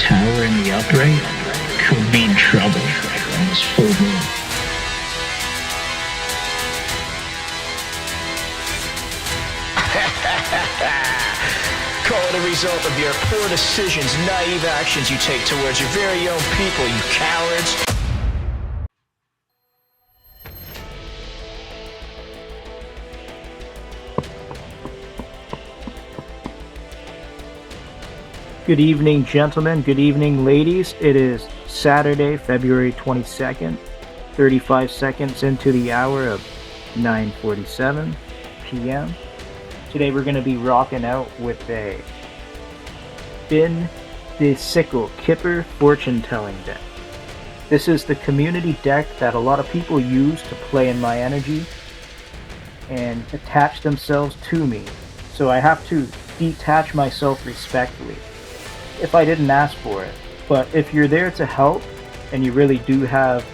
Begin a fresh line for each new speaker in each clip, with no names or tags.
Tower in the upright could mean trouble on this full moon.
Call it a result of your poor decisions, naive actions you take towards your very own people, you cowards.
Good evening, gentlemen. Good evening, ladies. It is Saturday, February 22nd, 35 seconds into the hour of 9:47 p.m. Today we're going to be rocking out with a Bin de Sickle Kipper fortune telling deck. This is the community deck that a lot of people use to play in my energy and attach themselves to me. So I have to detach myself respectfully if I didn't ask for it. But if you're there to help and you really do have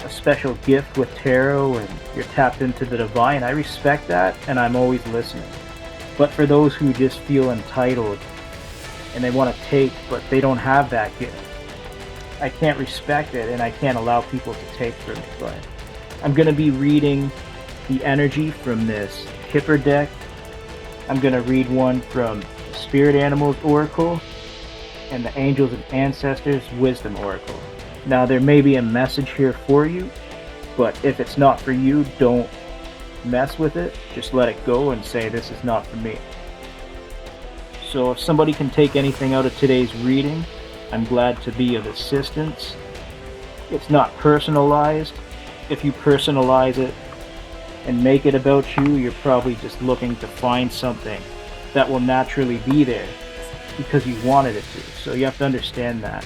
a special gift with tarot and you're tapped into the divine, I respect that and I'm always listening. But for those who just feel entitled and they want to take but they don't have that gift, I can't respect it and I can't allow people to take from me. But I'm going to be reading the energy from this Kipper deck. I'm going to read one from Spirit Animals Oracle and the Angels and Ancestors Wisdom Oracle. Now there may be a message here for you, but if it's not for you, don't mess with it. Just let it go and say this is not for me. So if somebody can take anything out of today's reading, I'm glad to be of assistance. It's not personalized. If you personalize it and make it about you, you're probably just looking to find something that will naturally be there because you wanted it to. So you have to understand that.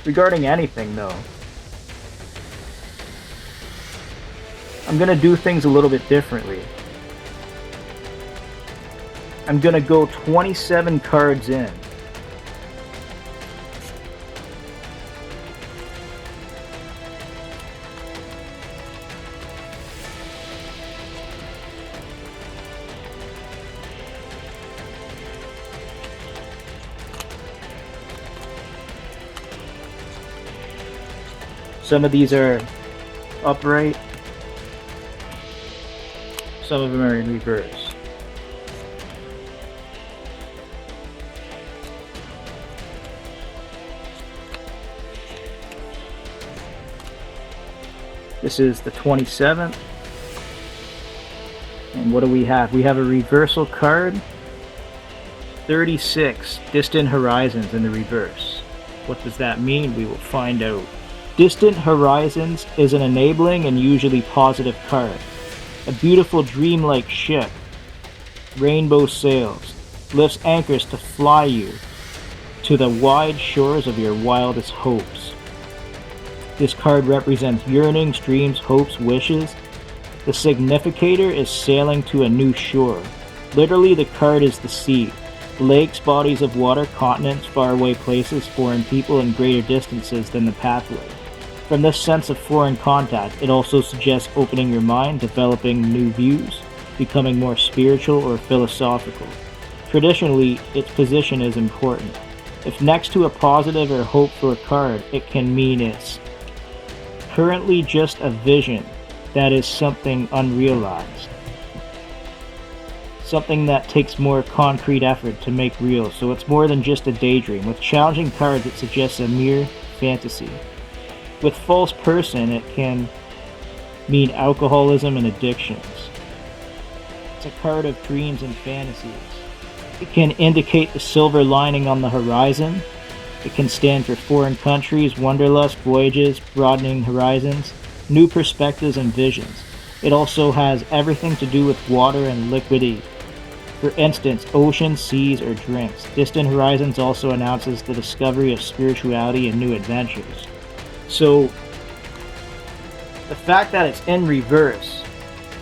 Regarding anything though, I'm going to do things a little bit differently. I'm going to go 27 cards in. Some of these are upright, some of them are in reverse. This is the 27th. And what do we have? We have a reversal card. 36, Distant Horizons in the reverse. What does that mean? We will find out. Distant Horizons is an enabling and usually positive card. A beautiful dreamlike ship, rainbow sails, lifts anchors to fly you to the wide shores of your wildest hopes. This card represents yearnings, dreams, hopes, wishes. The significator is sailing to a new shore. Literally, the card is the sea. Lakes, bodies of water, continents, faraway places, foreign people, and greater distances than the pathway. From this sense of foreign contact, it also suggests opening your mind, developing new views, becoming more spiritual or philosophical. Traditionally, its position is important. If next to a positive or hopeful card, it can mean it's currently just a vision that is something unrealized. Something that takes more concrete effort to make real, so it's more than just a daydream. With challenging cards, it suggests a mere fantasy. With false person, it can mean alcoholism and addictions. It's a card of dreams and fantasies. It can indicate the silver lining on the horizon. It can stand for foreign countries, wanderlust, voyages, broadening horizons, new perspectives and visions. It also has everything to do with water and liquidity. For instance, oceans, seas, or drinks. Distant Horizons also announces the discovery of spirituality and new adventures. So, the fact that it's in reverse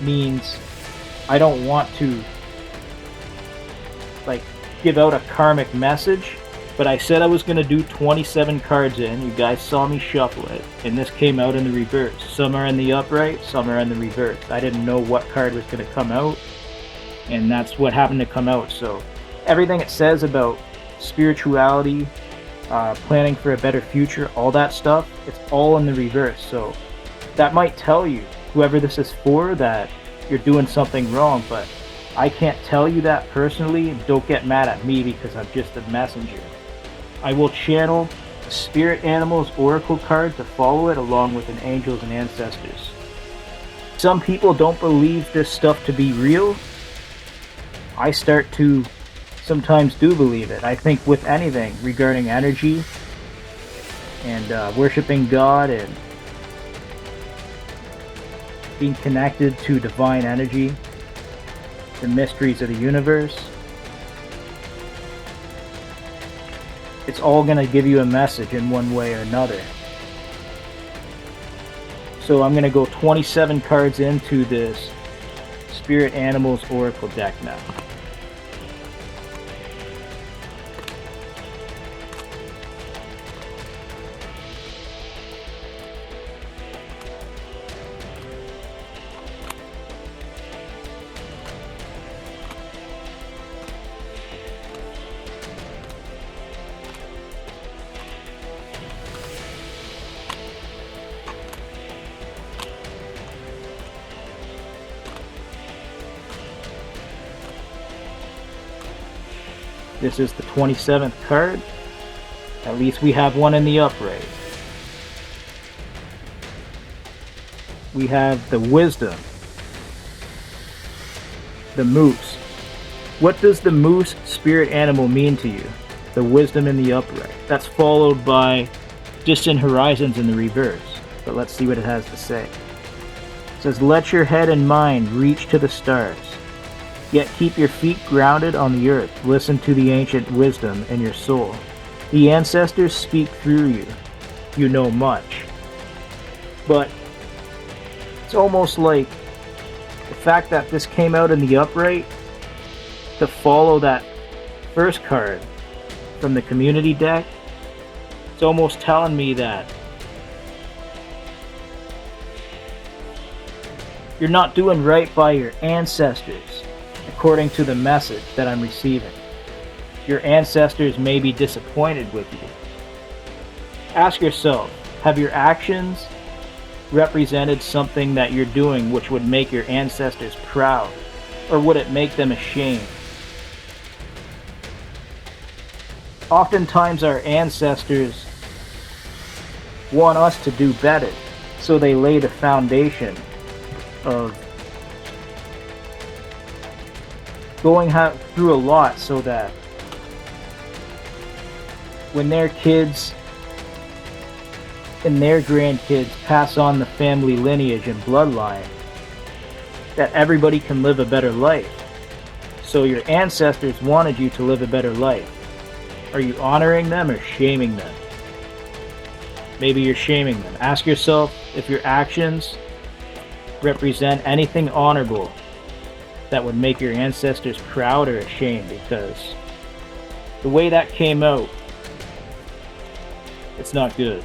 means I don't want to, give out a karmic message, but I said I was going to do 27 cards in. You guys saw me shuffle it, and this came out in the reverse. Some are in the upright, some are in the reverse. I didn't know what card was going to come out, and that's what happened to come out. So, everything it says about spirituality, planning for a better future, all that stuff, it's all in the reverse. So that might tell you, whoever this is for, that you're doing something wrong, but I can't tell you that personally, and don't get mad at me because I'm just a messenger. I will channel the spirit animals oracle card to follow it along with an angels and ancestors. Some people don't believe this stuff to be real. I start to sometimes do believe it. I think with anything regarding energy and worshiping God and being connected to divine energy, the mysteries of the universe, it's all going to give you a message in one way or another. So I'm going to go 27 cards into this Spirit Animals Oracle deck now. This is the 27th card. At least we have one in the upright. We have the Wisdom. The Moose. What does the Moose spirit animal mean to you? The Wisdom in the upright. That's followed by Distant Horizons in the reverse. But let's see what it has to say. It says, let your head and mind reach to the stars. Yet keep your feet grounded on the earth. Listen to the ancient wisdom in your soul. The ancestors speak through you. You know much. But it's almost like the fact that this came out in the upright to follow that first card from the community deck, it's almost telling me that you're not doing right by your ancestors. According to the message that I'm receiving, your ancestors may be disappointed with you. Ask yourself, have your actions represented something that you're doing which would make your ancestors proud, or would it make them ashamed? Oftentimes our ancestors want us to do better, so they lay the foundation of going through a lot so that when their kids and their grandkids pass on the family lineage and bloodline, that everybody can live a better life. So your ancestors wanted you to live a better life. Are you honoring them or shaming them? Maybe you're shaming them. Ask yourself if your actions represent anything honorable that would make your ancestors proud or ashamed, because the way that came out, it's not good.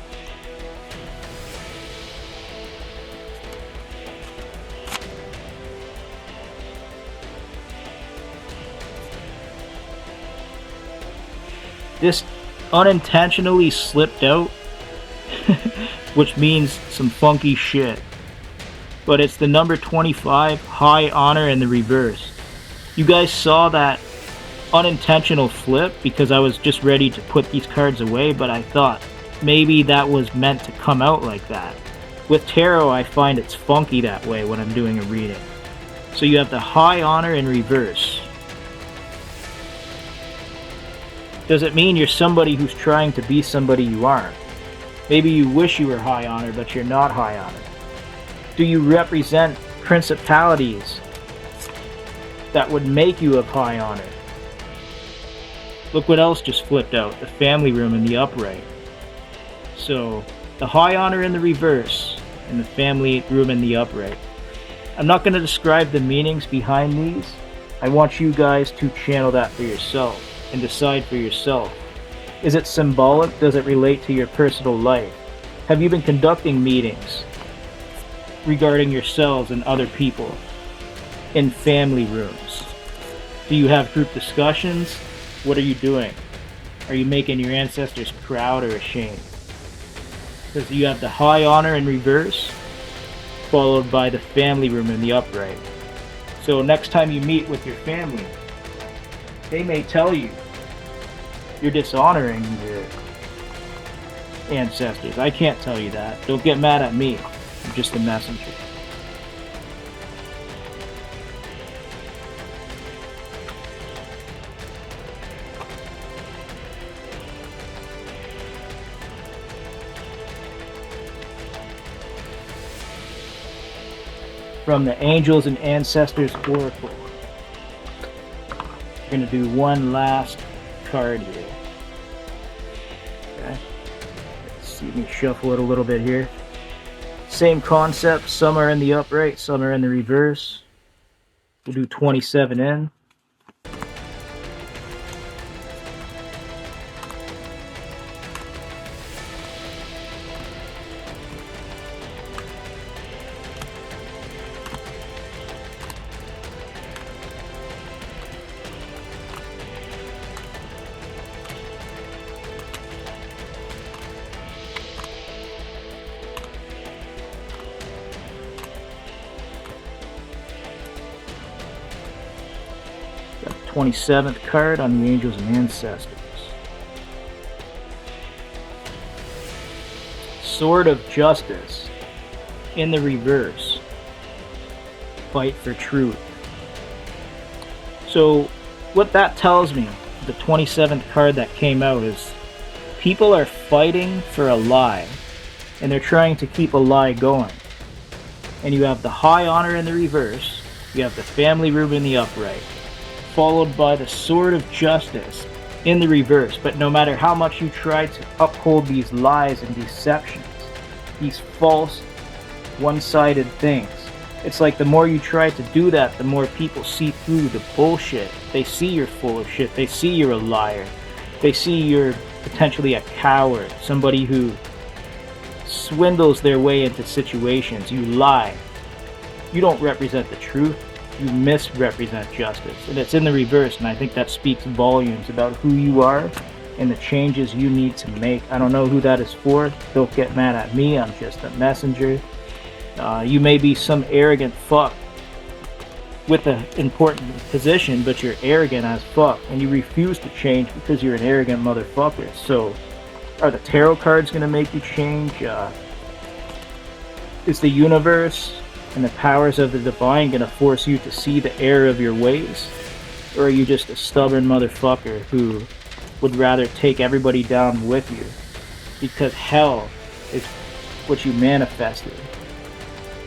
This unintentionally slipped out, which means some funky shit. But it's the number 25, High Honor in the reverse. You guys saw that unintentional flip because I was just ready to put these cards away, but I thought maybe that was meant to come out like that. With tarot, I find it's funky that way when I'm doing a reading. So you have the High Honor in reverse. Does it mean you're somebody who's trying to be somebody you aren't? Maybe you wish you were High Honor, but you're not High Honor. Do you represent principalities that would make you of High Honor? Look what else just flipped out, the family room in the upright. So, the High Honor in the reverse, and the family room in the upright. I'm not going to describe the meanings behind these. I want you guys to channel that for yourself, and decide for yourself. Is it symbolic? Does it relate to your personal life? Have you been conducting meetings regarding yourselves and other people in family rooms? Do you have group discussions? What are you doing? Are you making your ancestors proud or ashamed? Because you have the high honor in reverse, followed by the family room in the upright. So next time you meet with your family, they may tell you you're dishonoring your ancestors. I can't tell you that. Don't get mad at me. I'm just a messenger. From the Angels and Ancestors Oracle, we're going to do one last card here. Okay. Let's see, let me shuffle it a little bit here. Same concept, some are in the upright, some are in the reverse. We'll do 27 in. Got the 27th card on the Angels and Ancestors. Sword of Justice in the reverse. Fight for truth. So what that tells me, the 27th card that came out, is people are fighting for a lie, and they're trying to keep a lie going. And you have the high honor in the reverse, you have the family room in the upright, followed by the sword of justice in the reverse. But no matter how much you try to uphold these lies and deceptions, these false, one-sided things, it's like the more you try to do that, the more people see through the bullshit. They see you're full of shit. They see you're a liar. They see you're potentially a coward, somebody who swindles their way into situations. You lie. You don't represent the truth. You misrepresent justice. And it's in the reverse, and I think that speaks volumes about who you are and the changes you need to make. I don't know who that is for. Don't get mad at me. I'm just a messenger. You may be some arrogant fuck with an important position, but you're arrogant as fuck, and you refuse to change because you're an arrogant motherfucker. So, are the tarot cards going to make you change? Is the universe and the powers of the divine going to force you to see the error of your ways? Or are you just a stubborn motherfucker who would rather take everybody down with you? Because hell is what you manifested.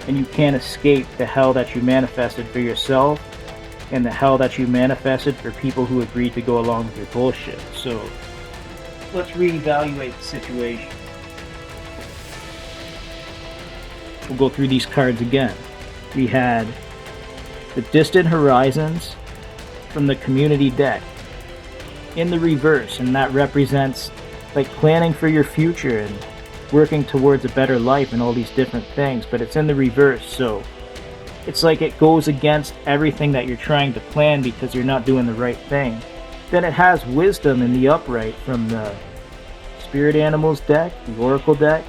And you can't escape the hell that you manifested for yourself and the hell that you manifested for people who agreed to go along with your bullshit. So let's reevaluate the situation. We'll go through these cards again. We had the Distant Horizons from the Community deck in the reverse, and that represents like planning for your future and working towards a better life and all these different things, but it's in the reverse, so it's like it goes against everything that you're trying to plan because you're not doing the right thing. Then it has Wisdom in the upright from the Spirit Animals deck, the Oracle deck.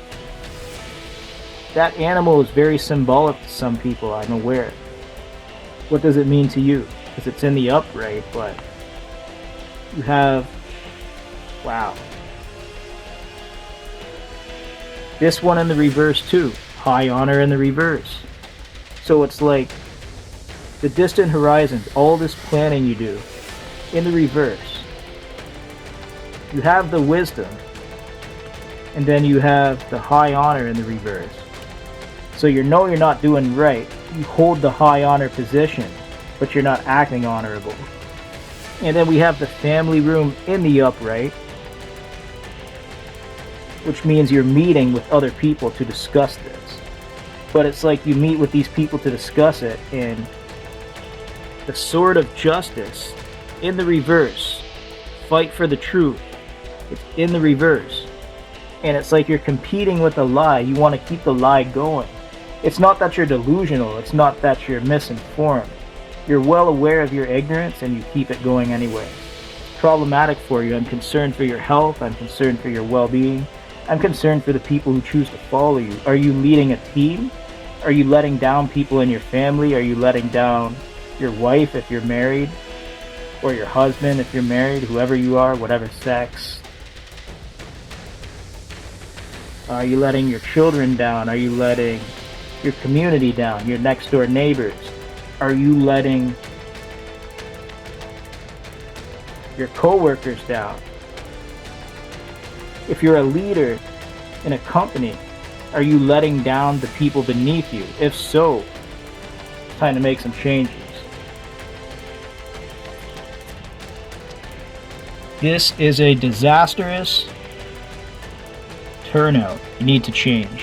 That animal is very symbolic to some people, I'm aware. What does it mean to you? Because it's in the upright, but you have, wow. This one in the reverse too. High honor in the reverse. So it's like the Distant Horizons, all this planning you do in the reverse. You have the Wisdom, and then you have the high honor in the reverse. So you know you're not doing right. You hold the high honor position, but you're not acting honorable. And then we have the family room in the upright, which means you're meeting with other people to discuss this. But it's like you meet with these people to discuss it, and the Sword of Justice in the reverse, fight for the truth, it's in the reverse. And it's like you're competing with a lie. You want to keep the lie going. It's not that you're delusional, it's not that you're misinformed. You're well aware of your ignorance and you keep it going anyway. problematic for you. I'm concerned for your health. I'm concerned for your well-being. I'm concerned for the people who choose to follow you. Are you leading a team? Are you letting down people in your family? Are you letting down your wife if you're married? Or your husband if you're married? Whoever you are, whatever sex. Are you letting your children down? Are you letting your community down? Your next door neighbors? Are you letting your co-workers down? If you're a leader in a company, are you letting down the people beneath you? If so, it's time to make some changes. This is a disastrous turnout. You need to change.